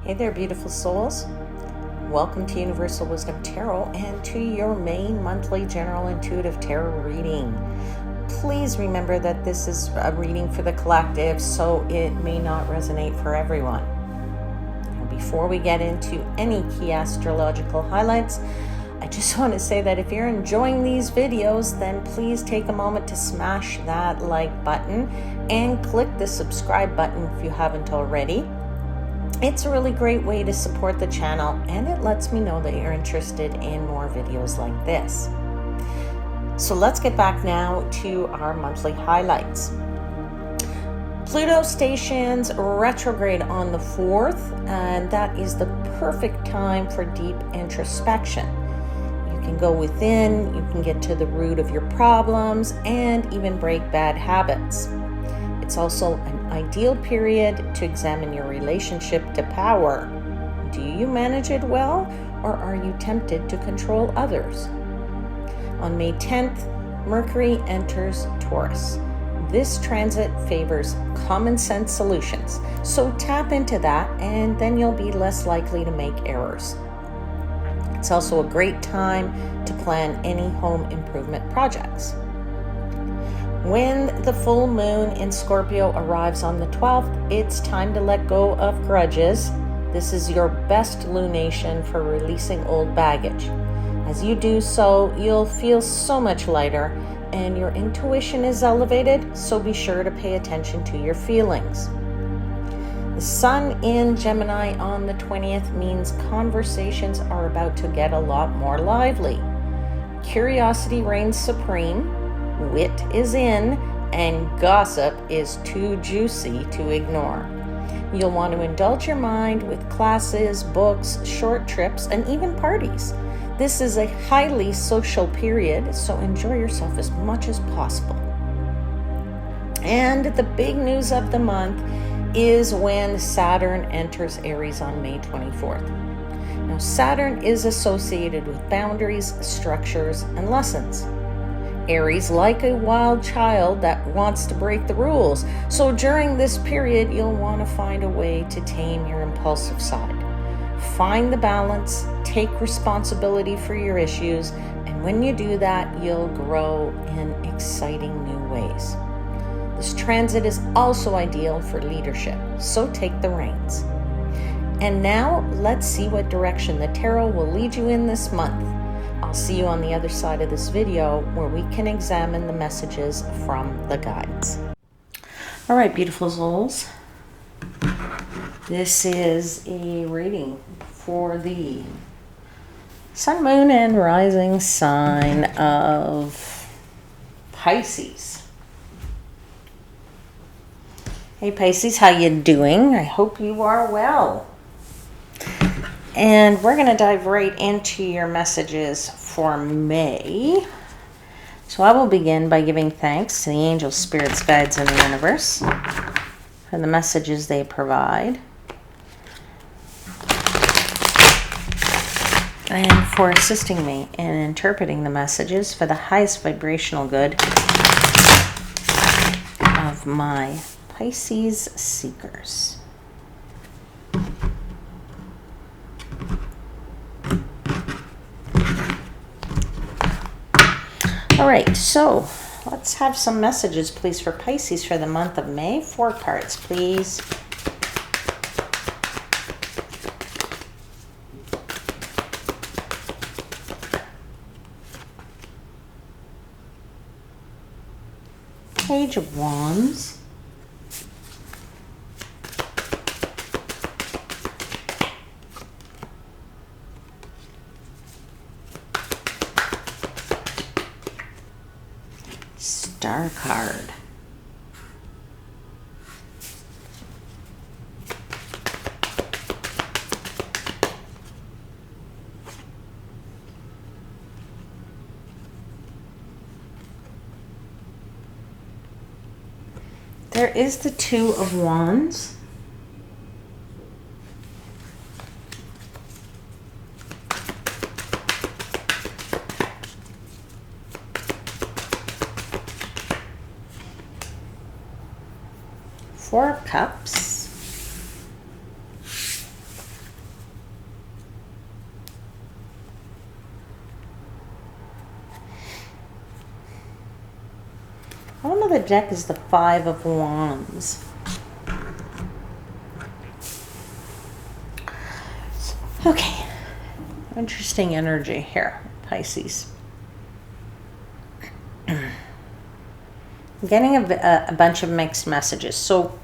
Hey there, beautiful souls. Welcome to Universal Wisdom Tarot and to your main monthly general intuitive tarot reading. Please remember that this is a reading for the collective, so it may not resonate for everyone. And before we get into any key astrological highlights, I just want to say that if you're enjoying these videos, then please take a moment to smash that like button and click the subscribe button if you haven't already. It's a really great way to support the channel, and it lets me know that you're interested in more videos like this. So let's get back now to our monthly highlights. Pluto stations retrograde on the 4th, and that is the perfect time for deep introspection. You can go within, you can get to the root of your problems, and even break bad habits. It's also an ideal period to examine your relationship to power. Do you manage it well, or are you tempted to control others? On May 10th, Mercury enters Taurus. This transit favors common sense solutions, so tap into that and then you'll be less likely to make errors. It's also a great time to plan any home improvement projects. When the full moon in Scorpio arrives on the 12th, it's time to let go of grudges. This is your best lunation for releasing old baggage. As you do so, you'll feel so much lighter and your intuition is elevated, so be sure to pay attention to your feelings. The sun in Gemini on the 20th means conversations are about to get a lot more lively. Curiosity reigns supreme. Wit is in, and gossip is too juicy to ignore. You'll want to indulge your mind with classes, books, short trips, and even parties. This is a highly social period, so enjoy yourself as much as possible. And the big news of the month is when Saturn enters Aries on May 24th. Now, Saturn is associated with boundaries, structures, and lessons. Aries, like a wild child that wants to break the rules. So during this period, you'll want to find a way to tame your impulsive side. Find the balance, take responsibility for your issues, and when you do that, you'll grow in exciting new ways. This transit is also ideal for leadership, so take the reins. And now, let's see what direction the tarot will lead you in this month. I'll see you on the other side of this video where we can examine the messages from the guides. All right, beautiful souls. This is a reading for the sun, moon, and rising sign of Pisces. Hey Pisces, how you doing? I hope you are well. And we're going to dive right into your messages for May. So I will begin by giving thanks to the angels, spirits, guides, and the universe for the messages they provide, and for assisting me in interpreting the messages for the highest vibrational good of my Pisces seekers. All right, so let's have some messages, please, for Pisces for the month of May. 4 cards, please. Page of Wands. Star card. There is the Two of Wands. Four of Cups. deck is the Five of Wands. Okay, interesting energy here, Pisces. I'm getting a bunch of mixed messages, so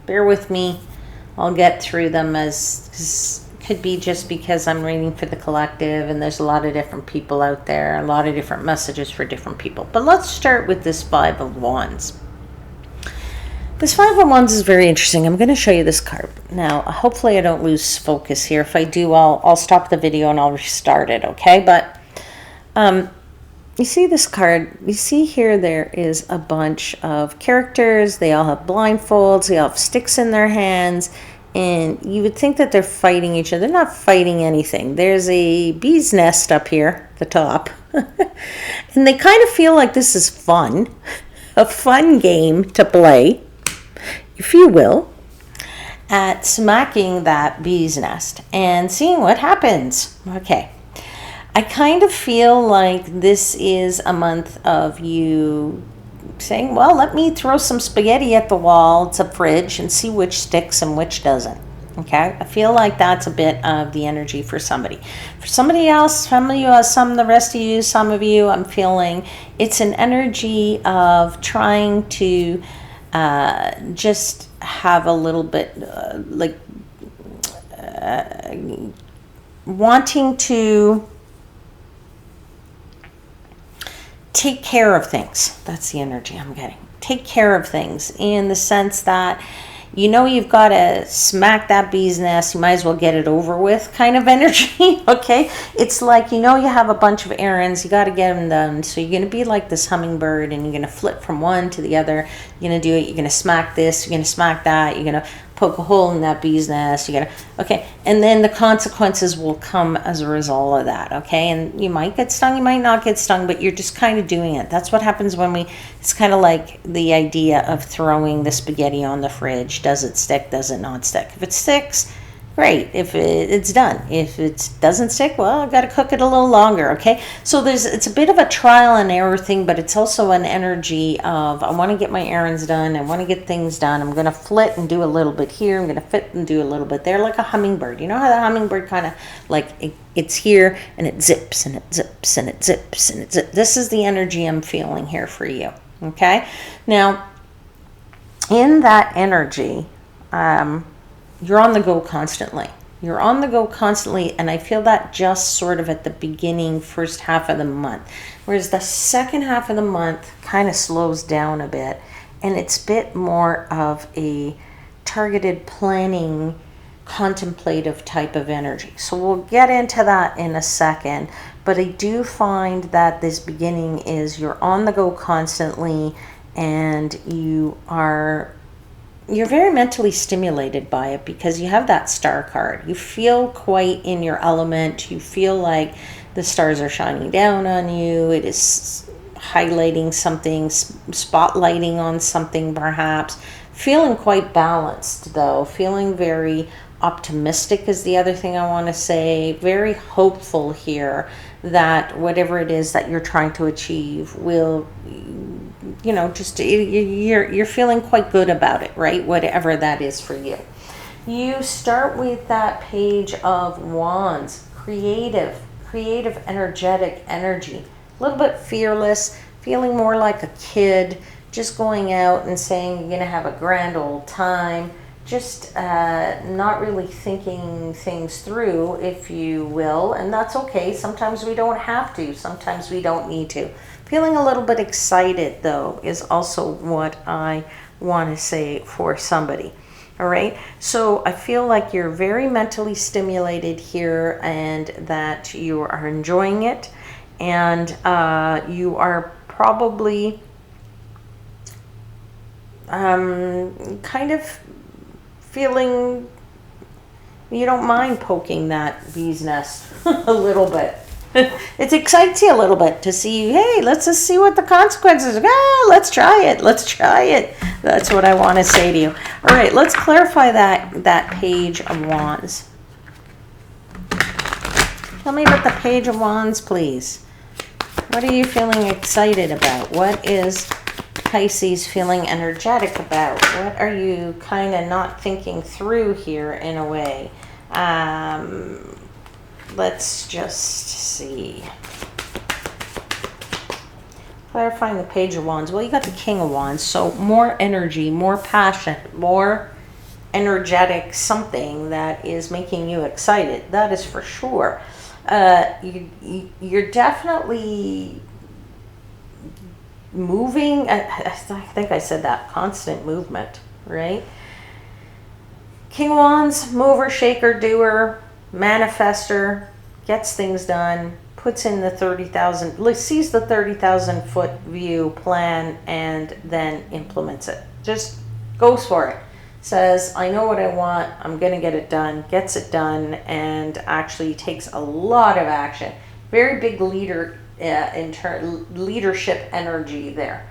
bear with me. I'll get through them, as could be just because I'm reading for the collective and there's a lot of different people out there, a lot of different messages for different people. But let's start with this Five of Wands. This Five of Wands is very interesting. I'm going to show you this card. Now, hopefully I don't lose focus here. If I do, I'll stop the video and I'll restart it, okay? But you see this card, you see here there is a bunch of characters. They all have blindfolds. They all have sticks in their hands. And you would think that they're fighting each other. They're not fighting anything. There's a bee's nest up here at the top. And they kind of feel like this is fun. A fun game to play, if you will, at smacking that bee's nest and seeing what happens. Okay. I kind of feel like this is a month of you saying, well, let me throw some spaghetti at the wall, it's a fridge, and see which sticks and which doesn't. Okay, I feel like that's a bit of the energy for somebody. For somebody else, some of you, the rest of you, some of you, I'm feeling it's an energy of trying to just have a little bit wanting to take care of things. That's the energy I'm getting. Take care of things in the sense that, you know, you've got to smack that bee's nest. You might as well get it over with kind of energy. Okay. It's like, you know, you have a bunch of errands. You got to get them done. So you're going to be like this hummingbird and you're going to flip from one to the other. You're going to do it. You're going to smack this. You're going to smack that. You're going to poke a hole in that bee's nest. You're going to, okay. And then the consequences will come as a result of that. Okay. And you might get stung. You might not get stung, but you're just kind of doing it. That's what happens when it's kind of like the idea of throwing the spaghetti on the fridge. Does it stick? Does it not stick? If it sticks, great. If it's done. If it doesn't stick, well, I've got to cook it a little longer. Okay. So it's a bit of a trial and error thing, but it's also an energy of, I want to get my errands done. I want to get things done. I'm going to flit and do a little bit here. I'm going to fit and do a little bit there, like a hummingbird. You know how the hummingbird kind of like it's here and it zips and it zips and it zips and it zips. This is the energy I'm feeling here for you. Okay. Now, in that energy, you're on the go constantly. You're on the go constantly, and I feel that just sort of at the beginning, first half of the month. Whereas the second half of the month kind of slows down a bit, and it's a bit more of a targeted planning, contemplative type of energy. So we'll get into that in a second, but I do find that this beginning is you're on the go constantly, and you're very mentally stimulated by it because you have that star card. You feel quite in your element. You feel like the stars are shining down on you. It is highlighting something, spotlighting on something perhaps. Feeling quite balanced though. Feeling very optimistic is the other thing I want to say. Very hopeful here that whatever it is that you're trying to achieve will, you know, just you're feeling quite good about it, right? Whatever that is for you. You start with that Page of Wands, creative, energetic energy, a little bit fearless, feeling more like a kid, just going out and saying you're going to have a grand old time, just not really thinking things through, if you will, and that's okay. Sometimes we don't have to. Sometimes we don't need to. Feeling a little bit excited, though, is also what I want to say for somebody. All right? So I feel like you're very mentally stimulated here and that you are enjoying it. And you are probably kind of feeling you don't mind poking that bee's nest a little bit. It excites you a little bit to see, hey, let's just see what the consequences are. Let's try it. That's what I want to say to you. All right, let's clarify that Page of Wands. Tell me about the Page of Wands, please. What are you feeling excited about? What is Pisces feeling energetic about? What are you kind of not thinking through here in a way? Let's just see. Clarifying the Page of Wands. Well, you got the King of Wands, so more energy, more passion, more energetic something that is making you excited. That is for sure. You're definitely moving. I think I said that. Constant movement, right? King of Wands, mover, shaker, doer, manifester, gets things done, puts in the 30,000, sees the 30,000 foot view plan, and then implements it. Just goes for it. Says, I know what I want, I'm going to get it done, gets it done, and actually takes a lot of action. Very big leader, leadership energy there.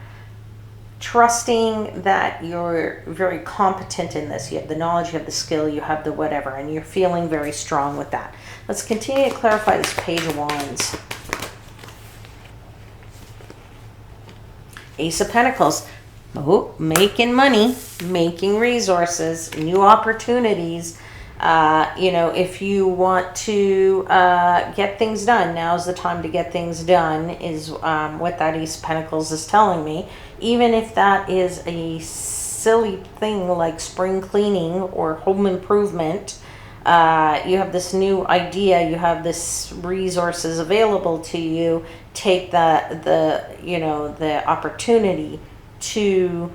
Trusting that you're very competent in this. You have the knowledge, you have the skill, you have the whatever, and you're feeling very strong with that. Let's continue to clarify this Page of Wands. Ace of Pentacles. Oh, making money, making resources, new opportunities. If you want to get things done, now's the time to get things done, is what that Ace of Pentacles is telling me. Even if that is a silly thing like spring cleaning or home improvement, you have this new idea, you have this resources available to you. Take the opportunity to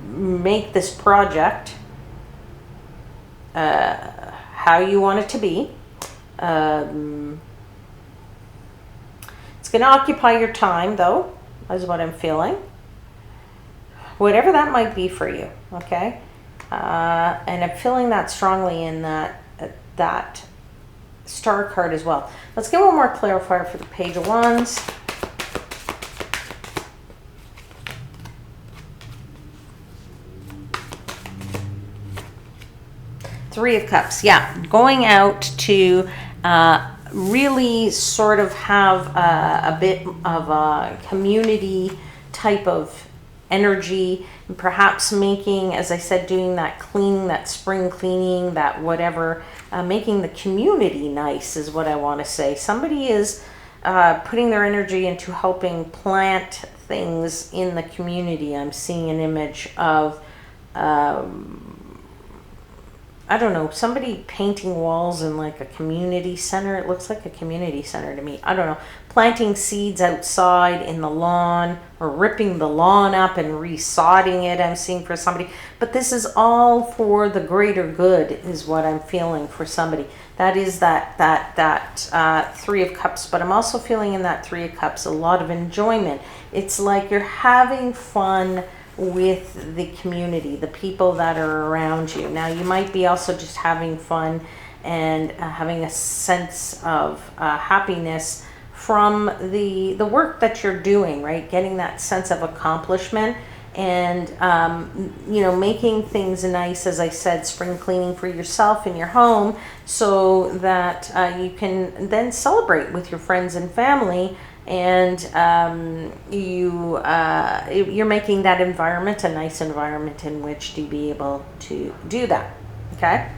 make this project how you want it to be. It's going to occupy your time, though, is what I'm feeling. Whatever that might be for you, okay? And I'm feeling that strongly in that Star card as well. Let's get one more clarifier for the Page of Wands. Three of Cups, yeah. Going out to really sort of have a bit of a community type of energy, and perhaps making, as I said, doing that cleaning, that spring cleaning, that whatever, making the community nice is what I want to say. Somebody is putting their energy into helping plant things in the community. I'm seeing an image of I don't know, somebody painting walls in like a community center. It looks like a community center to me. I don't know. Planting seeds outside in the lawn, or ripping the lawn up and resodding it, I'm seeing for somebody. But this is all for the greater good is what I'm feeling for somebody. That is that Three of Cups. But I'm also feeling in that Three of Cups a lot of enjoyment. It's like you're having fun with the community, the people that are around you. Now, you might be also just having fun and having a sense of happiness from the work that you're doing, right? Getting that sense of accomplishment and, making things nice, as I said, spring cleaning for yourself in your home so that you can then celebrate with your friends and family. And you're making that environment a nice environment in which to be able to do that. Okay,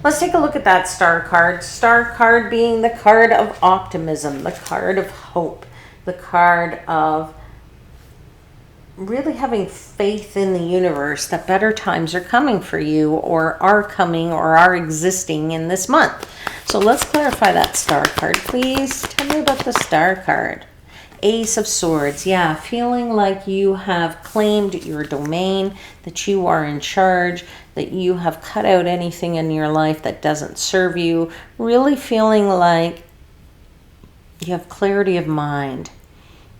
let's take a look at that Star card. Star card being the card of optimism, the card of hope, the card of really having faith in the universe that better times are coming for you, or are coming, or are existing in this month. So let's clarify that Star card, please. Tell me about the Star card. Ace of Swords. Yeah, feeling like you have claimed your domain, that you are in charge, that you have cut out anything in your life that doesn't serve you. Really feeling like you have clarity of mind.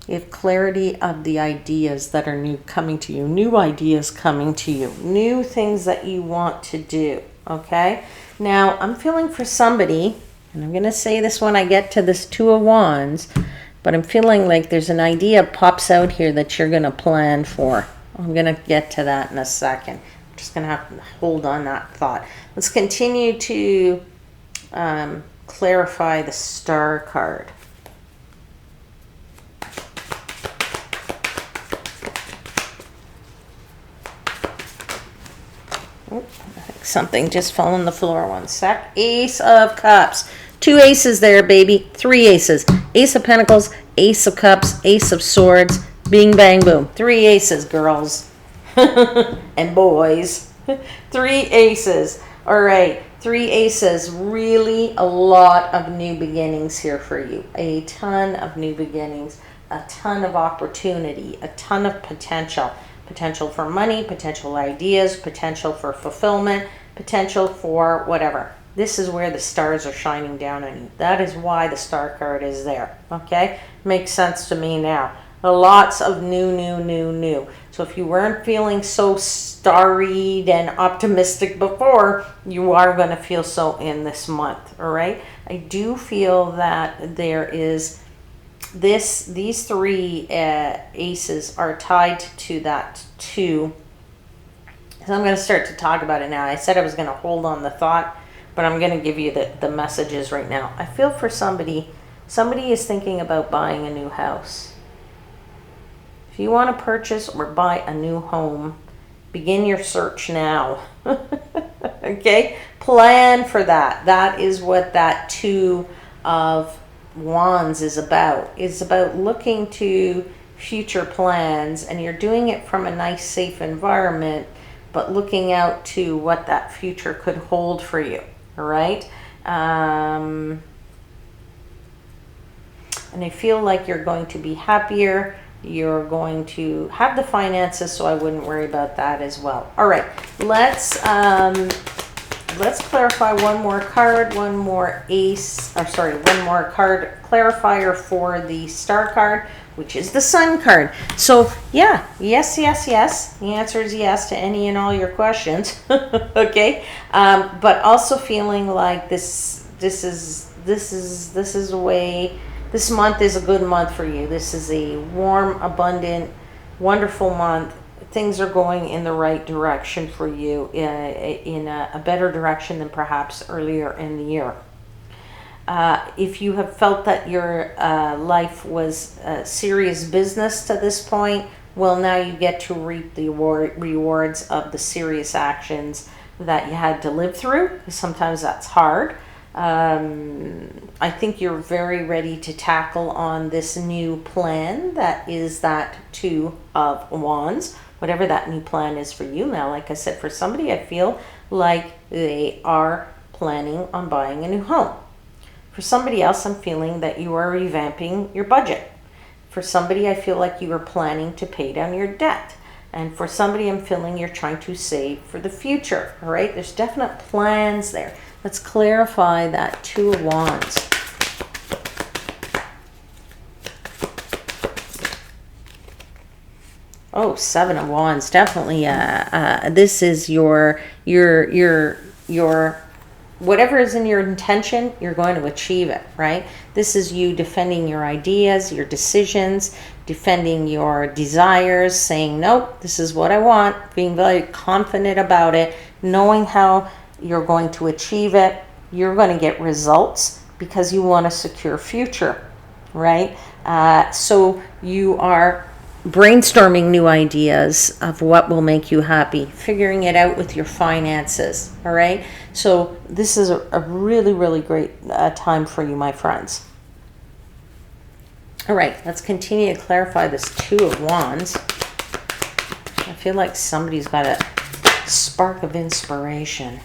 You have clarity of the ideas that are new coming to you. New ideas coming to you. New things that you want to do. Okay? Now, I'm feeling for somebody, and I'm going to say this when I get to this Two of Wands, but I'm feeling like there's an idea pops out here that you're going to plan for. I'm going to get to that in a second. I'm just going to have to hold on that thought. Let's continue to clarify the Star card. Something just fell on the floor. One sec. Ace of Cups. 2 aces there, baby. 3 aces. Ace of Pentacles, Ace of Cups, Ace of Swords. Bing, bang, boom. 3 aces, girls and boys. 3 aces. All right. 3 aces. Really a lot of new beginnings here for you. A ton of new beginnings. A ton of opportunity. A ton of potential. Potential for money, potential ideas, potential for fulfillment, potential for whatever. This is where the stars are shining down on you. That is why the star card is there. Okay? Makes sense to me now. Lots of new. So if you weren't feeling so starried and optimistic before, you are going to feel so in this month. All right? I do feel that there is these 3 aces are tied to that 2. So I'm going to start to talk about it now. I said I was going to hold on the thought, but I'm going to give you the messages right now. I feel for somebody is thinking about buying a new house. If you want to purchase or buy a new home, begin your search now. Okay? Plan for that. That is what that 2 of Wands is about. It's about looking to future plans, and you're doing it from a nice, safe environment, but looking out to what that future could hold for you. All right? And I feel like you're going to be happier. You're going to have the finances, so I wouldn't worry about that as well. All right, let's clarify one more card, one more card clarifier for the star card, which is the sun card. So yeah, yes. The answer is yes to any and all your questions. Okay, but also feeling like this is a way. This month is a good month for you. This is a warm, abundant, wonderful month. Things are going in the right direction for you, in a better direction than perhaps earlier in the year. If you have felt that your life was serious business to this point, well, now you get to reap the rewards of the serious actions that you had to live through, because sometimes that's hard. I think you're very ready to tackle on this new plan that is that 2 of Wands, whatever that new plan is for you. Now, like I said, for somebody, I feel like they are planning on buying a new home. For somebody else, I'm feeling that you are revamping your budget. For somebody, I feel like you are planning to pay down your debt. And for somebody, I'm feeling you're trying to save for the future. All right? There's definite plans there. Let's clarify that 2 of Wands. Oh, 7 of Wands. Definitely. This is your whatever is in your intention, you're going to achieve it, right? This is you defending your ideas, your decisions, defending your desires, saying, nope, this is what I want, being very confident about it, knowing how you're going to achieve it. You're going to get results because you want a secure future, right? So you are brainstorming new ideas of what will make you happy, figuring it out with your finances, all right? So this is a really, really great time for you, my friends. All right, let's continue to clarify this 2 of Wands. I feel like somebody's got a spark of inspiration.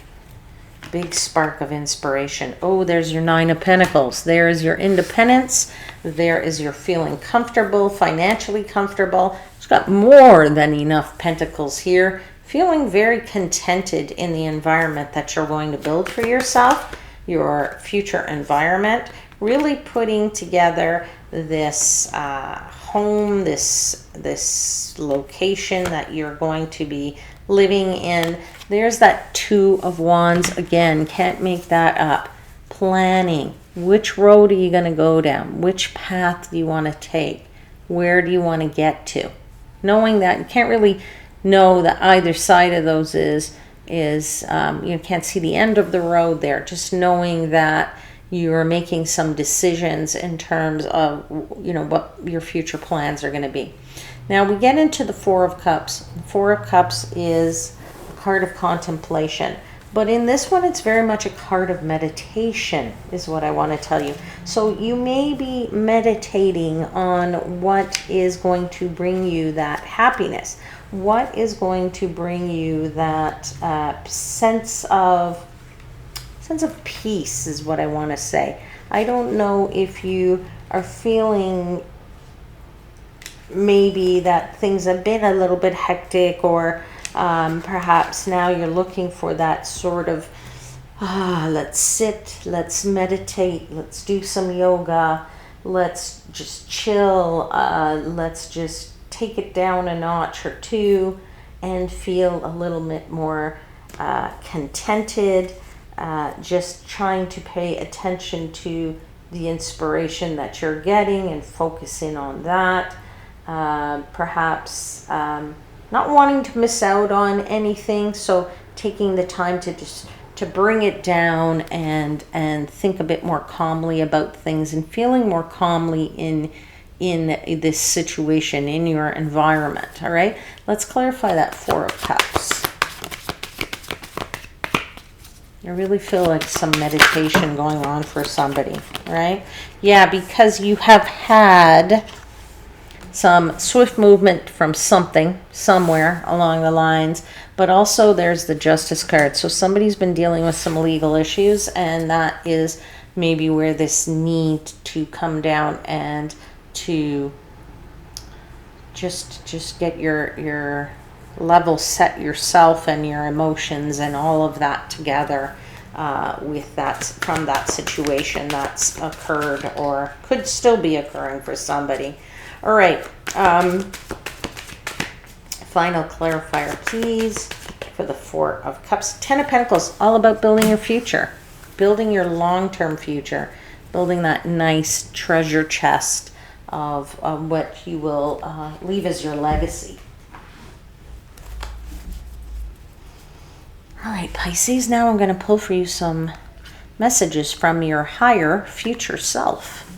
Big spark of inspiration. Oh, there's your 9 of Pentacles. There is your independence. There is your feeling comfortable, financially comfortable. It's got more than enough pentacles here. Feeling very contented in the environment that you're going to build for yourself, your future environment. Really putting together this home, this location that you're going to be living in. There's that 2 of Wands again. Can't make that up. Planning. Which road are you going to go down? Which path do you want to take? Where do you want to get to? Knowing that you can't really know that either side of those is you can't see the end of the road there. Just knowing that you're making some decisions in terms of what your future plans are going to be. Now we get into the 4 of Cups. The 4 of Cups is a card of contemplation. But in this one, it's very much a card of meditation, is what I want to tell you. So you may be meditating on what is going to bring you that happiness. What is going to bring you that sense of peace is what I want to say. I don't know if you are feeling maybe that things have been a little bit hectic, or perhaps now you're looking for that sort of let's sit, let's meditate, let's do some yoga, let's just chill, let's just take it down a notch or two and feel a little bit more contented, just trying to pay attention to the inspiration that you're getting and focus in on that. Perhaps not wanting to miss out on anything, so taking the time to just to bring it down and think a bit more calmly about things and feeling more calmly in this situation, in your environment. All right, let's clarify that Four of Cups. I really feel like some meditation going on for somebody, right? Yeah, because you have had some swift movement from something, somewhere along the lines, but also there's the Justice card. So somebody's been dealing with some legal issues, and that is maybe where this need to come down and to just get your level set yourself and your emotions and all of that together with that, from that situation that's occurred or could still be occurring for somebody. All right, final clarifier, please, for the Four of Cups. Ten of Pentacles, all about building your future, building your long-term future, building that nice treasure chest of what you will leave as your legacy. All right, Pisces, now I'm going to pull for you some messages from your higher future self.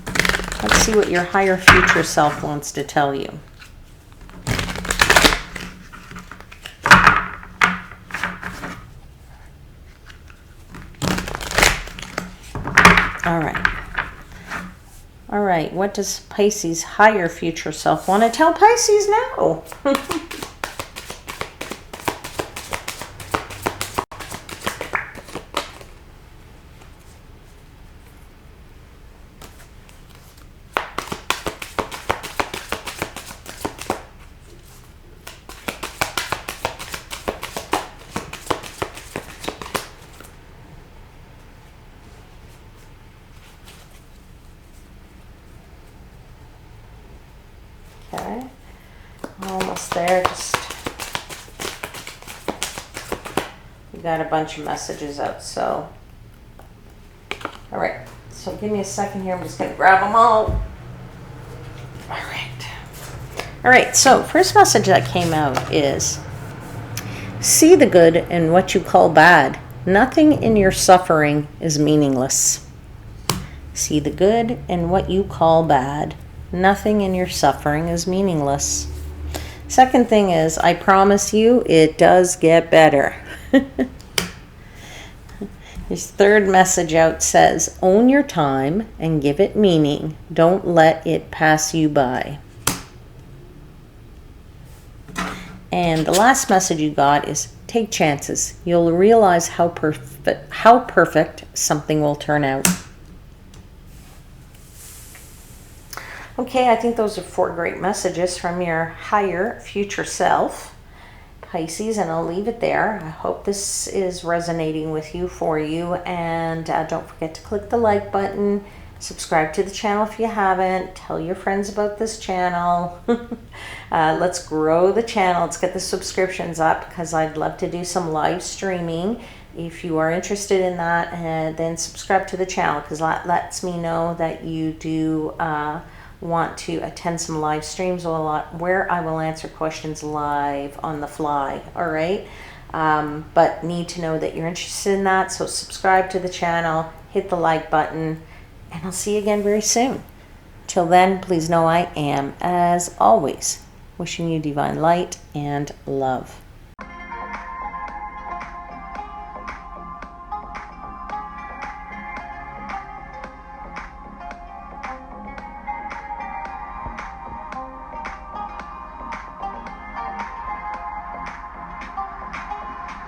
Let's see what your higher future self wants to tell you. All right. All right, what does Pisces' higher future self want to tell Pisces now? Okay, almost there. Just we got a bunch of messages out, so all right. So give me a second here. I'm just gonna grab them all. All right. So first message that came out is: see the good in what you call bad. Nothing in your suffering is meaningless. See the good in what you call bad. Nothing in your suffering is meaningless. Second thing is, I promise you, it does get better. His third message out says, own your time and give it meaning. Don't let it pass you by. And the last message you got is, take chances. You'll realize how perfect something will turn out. Okay, I think those are 4 great messages from your higher future self, Pisces, and I'll leave it there. I hope this is resonating with you, for you, and don't forget to click the like button, subscribe to the channel if you haven't, tell your friends about this channel. Let's grow the channel, let's get the subscriptions up, because I'd love to do some live streaming. If you are interested in that, then subscribe to the channel, because that lets me know that you do want to attend some live streams where I will answer questions live on the fly. All right, but need to know that you're interested in that, so subscribe to the channel, hit the like button, and I'll see you again very soon. Till then, please know I am, as always, wishing you divine light and love.